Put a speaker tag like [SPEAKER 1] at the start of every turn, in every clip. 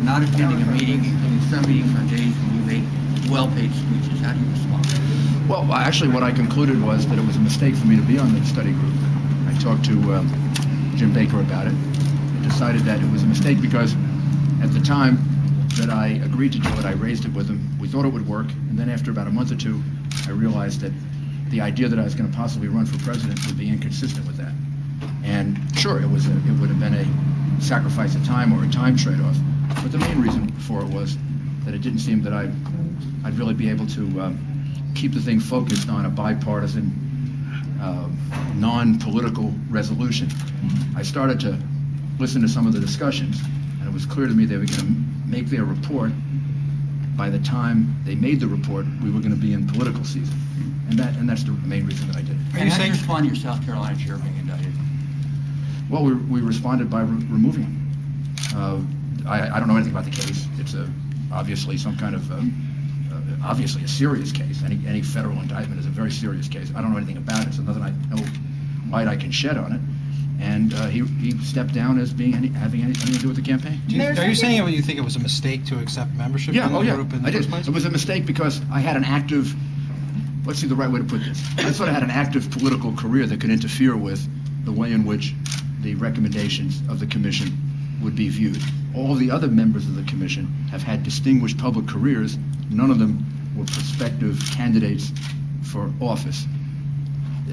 [SPEAKER 1] Not attending a meeting, including some meetings on days when you make well-paid speeches. How do you respond?
[SPEAKER 2] Well, actually, what I concluded was that it was a mistake for me to be on the study group. I talked to Jim Baker about it and decided that it was a mistake because at the time that I agreed to do it, I raised it with him. We thought it would work, and then after about a month or two, I realized that the idea that I was going to possibly run for president would be inconsistent with that. And sure, it would have been a sacrifice of time or a time trade-off. But the main reason for it was that it didn't seem that I'd really be able to keep the thing focused on a bipartisan, non-political resolution. I started to listen to some of the discussions, and it was clear to me they were going to make their report. By the time they made the report, we were going to be in political season, and that's the main reason that I did it.
[SPEAKER 1] How did you respond to your South Carolina chair being indicted?
[SPEAKER 2] Well, we responded by removing him. I don't know anything about the case. It's obviously some kind of obviously a serious case. Any federal indictment is a very serious case. I don't know anything about it, so nothing no light I can shed on it. And he stepped down as having anything to do with the campaign.
[SPEAKER 3] Are you saying you think it was a mistake to accept membership in the group in the first place?
[SPEAKER 2] It was a mistake because I had an active, let's see the right way to put this. I sort of had an active political career that could interfere with the way in which the recommendations of the commission would be viewed. All the other members of the commission have had distinguished public careers. None of them were prospective candidates for office.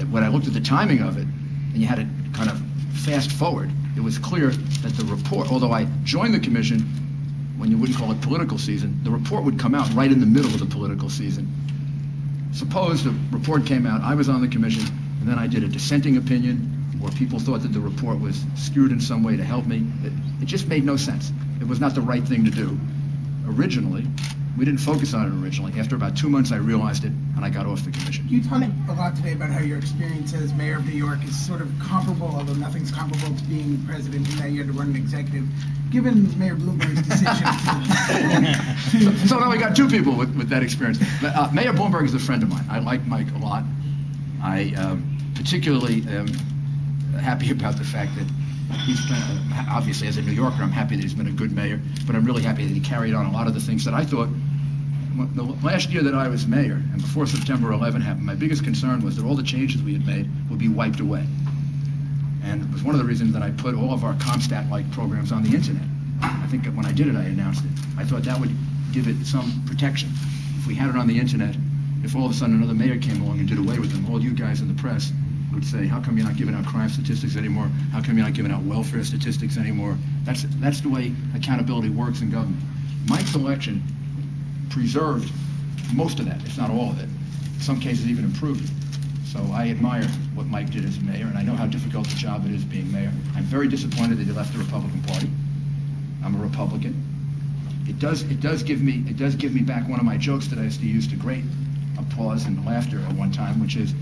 [SPEAKER 2] When I looked at the timing of it, and you had to kind of fast forward, it was clear that the report, although I joined the commission when you wouldn't call it political season, the report would come out right in the middle of the political season. Suppose the report came out, I was on the commission, and then I did a dissenting opinion, where people thought that the report was skewed in some way to help me. It just made no sense. It was not the right thing to do. Originally, we didn't focus on it originally. After about 2 months, I realized it, and I got off the commission.
[SPEAKER 4] You talked a lot today about how your experience as mayor of New York is sort of comparable, although nothing's comparable to being president, and now you had to run an executive. Given Mayor Bloomberg's decision
[SPEAKER 2] So now we got two people with that experience. Mayor Bloomberg is a friend of mine. I like Mike a lot. I particularly am happy about the fact that he's been, obviously as a New Yorker, I'm happy that he's been a good mayor, but I'm really happy that he carried on a lot of the things that I thought. The last year that I was mayor, and before September 11 happened, my biggest concern was that all the changes we had made would be wiped away. And it was one of the reasons that I put all of our ComStat-like programs on the internet. I think that when I did it, I announced it. I thought that would give it some protection. If we had it on the internet, if all of a sudden another mayor came along and did away with them, all you guys in the press would say, how come you're not giving out crime statistics anymore? How come you're not giving out welfare statistics anymore? That's the way accountability works in government. Mike's election preserved most of that, if not all of it. In some cases, even improved it. So I admire what Mike did as mayor, and I know how difficult the job it is being mayor. I'm very disappointed that he left the Republican Party. I'm a Republican. It does give me back one of my jokes that I used to use to great applause and laughter at one time, which is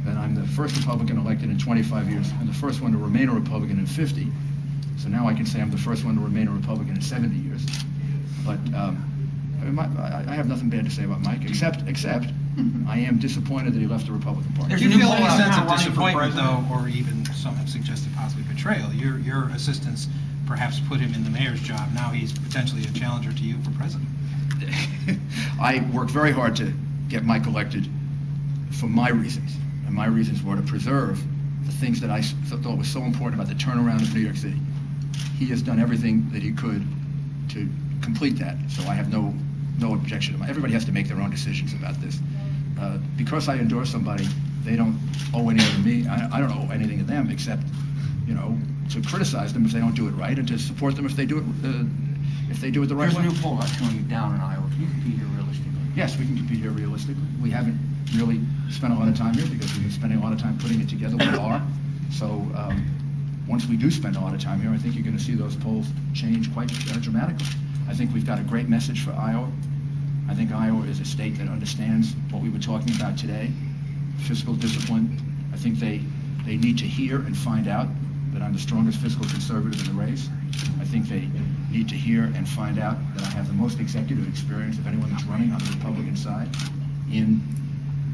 [SPEAKER 2] that I'm the first Republican elected in 25 years and the first one to remain a Republican in 50. So now I can say I'm the first one to remain a Republican in 70 years. But I have nothing bad to say about Mike, except I am disappointed that he left the Republican Party.
[SPEAKER 3] Do you feel any sense of disappointment, though, or even some have suggested possibly betrayal? Your assistants perhaps put him in the mayor's job. Now he's potentially a challenger to you for president.
[SPEAKER 2] I worked very hard to get Mike elected for my reasons. And my reasons were to preserve the things that I thought was so important about the turnaround of New York City. He has done everything that he could to complete that, so I have no objection to it. Everybody has to make their own decisions about this. Because I endorse somebody, they don't owe anything to me. I don't owe anything to them except, to criticize them if they don't do it right, and to support them if they do it the right way.
[SPEAKER 1] There's a new poll not showing you down in Iowa. Can you compete here realistically?
[SPEAKER 2] Yes, we can compete here realistically. We haven't really spent a lot of time here because we've been spending a lot of time putting it together. We are. So once we do spend a lot of time here, I think you're going to see those polls change quite dramatically. I think we've got a great message for Iowa. I think Iowa is a state that understands what we were talking about today, fiscal discipline. I think they need to hear and find out that I'm the strongest fiscal conservative in the race. I think they need to hear and find out that I have the most executive experience of anyone that's running on the Republican side in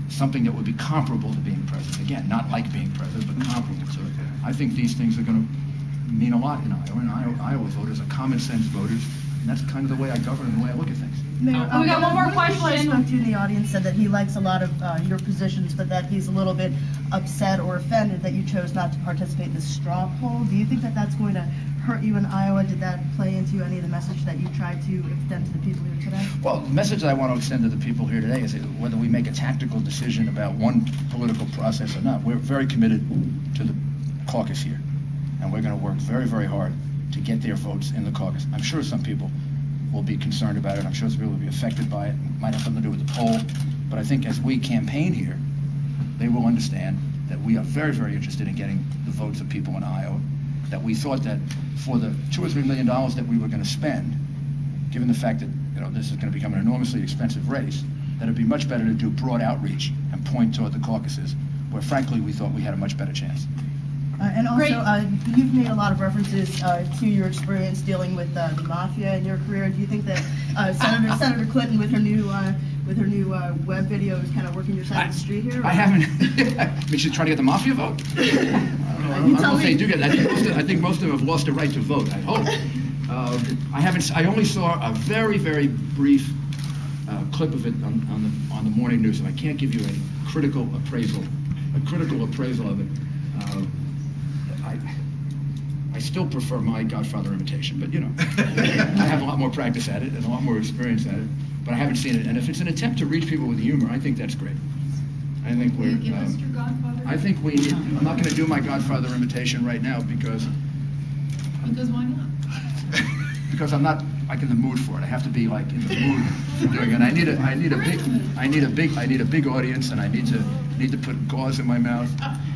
[SPEAKER 2] something that would be comparable to being president. Again, not like being president, but comparable to it. I think these things are going to mean a lot in Iowa. And Iowa voters are common sense voters. And that's kind of the way I govern and the way I look at things.
[SPEAKER 5] Mayor,
[SPEAKER 6] we got one more
[SPEAKER 5] People I
[SPEAKER 6] question.
[SPEAKER 5] spoke to in the audience said that he likes a lot of your positions, but that he's a little bit upset or offended that you chose not to participate in the straw poll. Do you think that that's going to hurt you in Iowa? Did that play into any of the message that you tried to extend to the people here today?
[SPEAKER 2] Well, the message that I want to extend to the people here today is that whether we make a tactical decision about one political process or not, we're very committed to the caucus here. And we're going to work very, very hard to get their votes in the caucus. I'm sure some people will be concerned about it. I'm sure some people will be affected by it. It might have something to do with the poll. But I think as we campaign here, they will understand that we are very, very interested in getting the votes of people in Iowa, that we thought that for the $2 or $3 million that we were going to spend, given the fact that this is going to become an enormously expensive race, that it'd be much better to do broad outreach and point toward the caucuses, where frankly we thought we had a much better chance.
[SPEAKER 5] And also, you've made a lot of references to your experience dealing with the mafia in your career. Do you think that Senator Clinton, with her new web video, is kind of working your side of the street here? Or?
[SPEAKER 2] I haven't. I mean, she's trying to get the mafia vote. I don't know if they do get that. I think most of them have lost the right to vote. I hope. I haven't. I only saw a very, very brief clip of it on the morning news, and I can't give you a critical appraisal of it. I still prefer my Godfather imitation, but I have a lot more practice at it and a lot more experience at it, but I haven't seen it. And if it's an attempt to reach people with humor, I think that's great. I think we're.
[SPEAKER 6] Can you give us your Godfather?
[SPEAKER 2] I think we need. I'm not going to do my Godfather imitation right now because
[SPEAKER 6] Why not?
[SPEAKER 2] because I'm not like in the mood for it. I have to be like in the mood for doing it. I need a big audience, and I need to put gauze in my mouth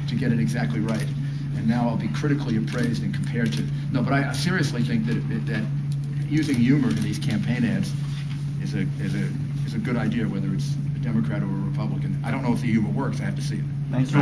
[SPEAKER 2] to get it exactly right. And now I'll be critically appraised and compared to but I seriously think that using humor in these campaign ads is a good idea, whether it's a Democrat or a Republican. I don't know if the humor works. I have to see it.
[SPEAKER 7] Thanks for